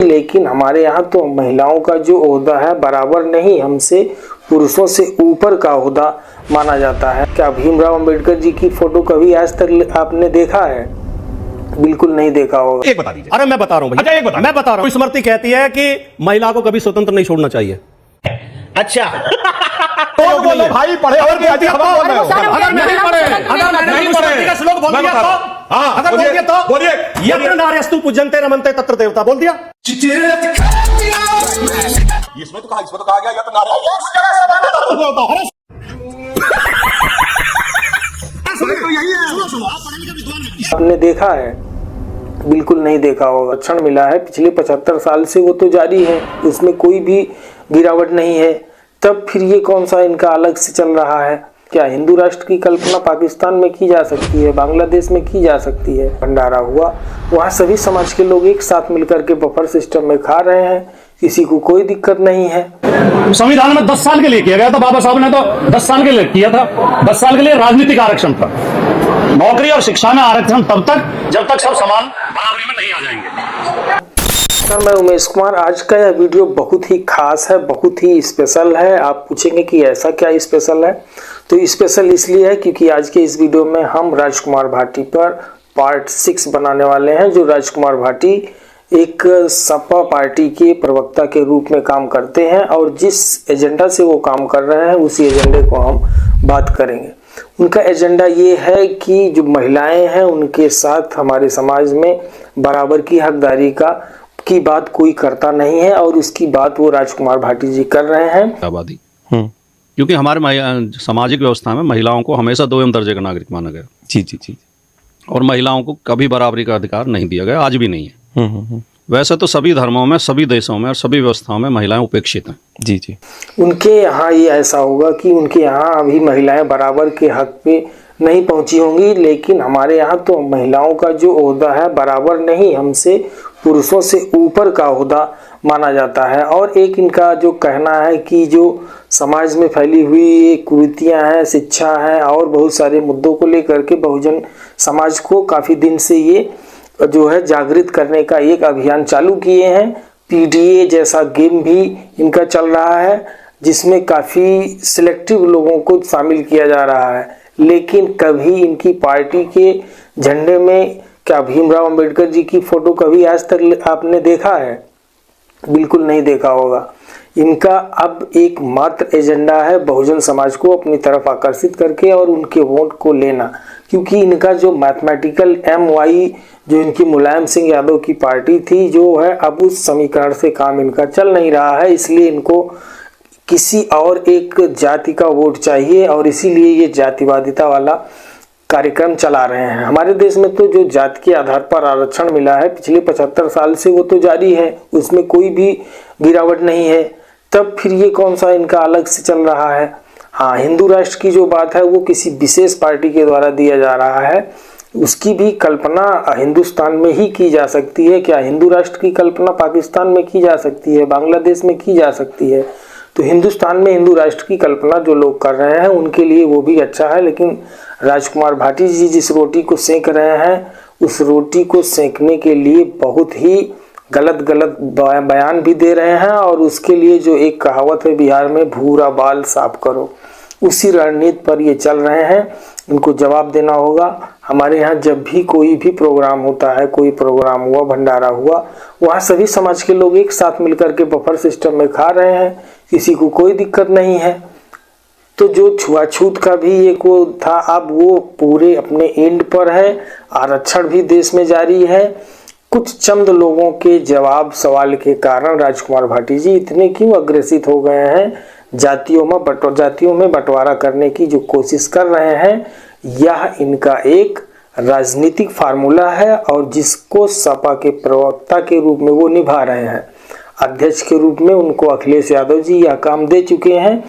लेकिन हमारे यहाँ तो महिलाओं का जो ओहदा है बराबर नहीं, हमसे पुरुषों से ऊपर का ओहदा माना जाता है। क्या भीमराव अंबेडकर जी की फोटो कभी आज तक आपने देखा है? बिल्कुल नहीं देखा होगा। एक बता दीजिए। अरे मैं बता रहा हूँ भैया, एक बता, मैं बता रहा हूँ। स्मृति कहती है कि महिला को कभी स्वतंत्र नहीं छोड़ना चाहिए। अच्छा तो बोलो भाई, पढ़े और भी अभी हवा बोल रहे हो। अगर नहीं पढ़े, अगर नहीं पढ़े का श्लोक बोल दिया तो, अगर बोल दिया तो बोलिए, यत्र नार्यस्तु पूज्यन्ते रमन्ते तत्र देवता बोल दिया। इसमें तो कहा गया यत्र नार्यस्तु। आपने देखा है? बिल्कुल नहीं देखा होगा। आरक्षण मिला है पिछले 75 साल से, वो तो जारी है, उसमें कोई भी गिरावट नहीं है। तब फिर ये कौन सा इनका अलग से चल रहा है? क्या हिंदू राष्ट्र की कल्पना पाकिस्तान में की जा सकती है, बांग्लादेश में की जा सकती है? भंडारा हुआ, वहाँ सभी समाज के लोग एक साथ मिलकर के बफर सिस्टम में खा रहे हैं, किसी को कोई दिक्कत नहीं है। संविधान में 10 साल के लिए किया गया था, बाबा साहब ने तो 10 साल के लिए किया था। 10 साल के लिए राजनीतिक आरक्षण था। नौकरी और शिक्षा में आरक्षण तब तक जब तक सब समान बराबरी में नहीं आ जाएंगे। मैं उमेश कुमार। आज का यह वीडियो बहुत ही खास है, बहुत ही स्पेशल है। आप पूछेंगे कि ऐसा क्या स्पेशल है? तो स्पेशल इसलिए है क्योंकि आज के इस वीडियो में हम राजकुमार भाटी पर पार्ट 6 बनाने वाले हैं। जो राजकुमार भाटी एक सपा पार्टी के प्रवक्ता के रूप में काम करते हैं और जिस एजेंडा से वो काम कर रहे हैं उसी एजेंडे को हम बात करेंगे। उनका एजेंडा ये है कि जो महिलाएं हैं उनके साथ हमारे समाज में बराबर की हकदारी की बात कोई करता नहीं है और उसकी बात वो राजकुमार भाटी जी कर रहे हैं। आबादी क्योंकि हमारे सामाजिक व्यवस्था में महिलाओं को हमेशा 2 दर्जे का नागरिक माना गया। जी जी जी। और महिलाओं को कभी बराबरी का अधिकार नहीं दिया गया, आज भी नहीं है। वैसे तो सभी धर्मों में, सभी देशों में और सभी व्यवस्थाओं में महिलाएं उपेक्षित हैं। जी जी। उनके यहाँ ये ऐसा होगा कि उनके यहाँ अभी महिलाएं बराबर के हक पे नहीं पहुंची होंगी, लेकिन हमारे यहाँ तो महिलाओं का जो ओहदा है बराबर नहीं, हमसे पुरुषों से ऊपर का ओहदा माना जाता है। और एक इनका जो कहना है कि जो समाज में फैली हुई कुरीतियां हैं, शिक्षा है और बहुत सारे मुद्दों को लेकर के बहुजन समाज को काफ़ी दिन से ये जो है जागृत करने का एक अभियान चालू किए हैं। पीडीए जैसा गेम भी इनका चल रहा है जिसमें काफ़ी सिलेक्टिव लोगों को शामिल किया जा रहा है, लेकिन कभी इनकी पार्टी के झंडे में क्या भीमराव अंबेडकर जी की फोटो कभी आज तक आपने देखा है? बिल्कुल नहीं देखा होगा। इनका अब एक मात्र एजेंडा है बहुजन समाज को अपनी तरफ आकर्षित करके और उनके वोट को लेना, क्योंकि इनका जो मैथमेटिकल MY जो इनकी मुलायम सिंह यादव की पार्टी थी जो है, अब उस समीकरण से काम इनका चल नहीं रहा है, इसलिए इनको किसी और एक जाति का वोट चाहिए और इसीलिए ये जातिवादिता वाला कार्यक्रम चला रहे हैं। हमारे देश में तो जो जाति के आधार पर आरक्षण मिला है पिछले 75 साल से, वो तो जारी है, उसमें कोई भी गिरावट नहीं है। तब फिर ये कौन सा इनका अलग से चल रहा है? हाँ, हिंदू राष्ट्र की जो बात है वो किसी विशेष पार्टी के द्वारा दिया जा रहा है, उसकी भी कल्पना हिंदुस्तान में ही की जा सकती है। क्या हिंदू राष्ट्र की कल्पना पाकिस्तान में की जा सकती है, बांग्लादेश में की जा सकती है? तो हिंदुस्तान में हिंदू राष्ट्र की कल्पना जो लोग कर रहे हैं उनके लिए वो भी अच्छा है, लेकिन राजकुमार भाटी जी जिस रोटी को सेंक रहे हैं उस रोटी को सेंकने के लिए बहुत ही गलत बयान भी दे रहे हैं और उसके लिए जो एक कहावत है बिहार में, भूरा बाल साफ करो, उसी रणनीति पर ये चल रहे हैं। इनको जवाब देना होगा। हमारे यहाँ जब भी कोई भी प्रोग्राम होता है, कोई प्रोग्राम हुआ, भंडारा हुआ, वहाँ सभी समाज के लोग एक साथ मिलकर के बफर सिस्टम में खा रहे हैं, किसी को कोई दिक्कत नहीं है। तो जो छुआछूत का भी एक वो था, अब वो पूरे अपने एंड पर है। आरक्षण भी देश में जारी है। कुछ चंद लोगों के जवाब सवाल के कारण राजकुमार भाटी जी इतने क्यों अग्रसित हो गए हैं, जातियों में बंटवारा करने की जो कोशिश कर रहे हैं, यह इनका एक राजनीतिक फार्मूला है और जिसको सपा के प्रवक्ता के रूप में वो निभा रहे हैं। अध्यक्ष के रूप में उनको अखिलेश यादव जी यह काम दे चुके हैं।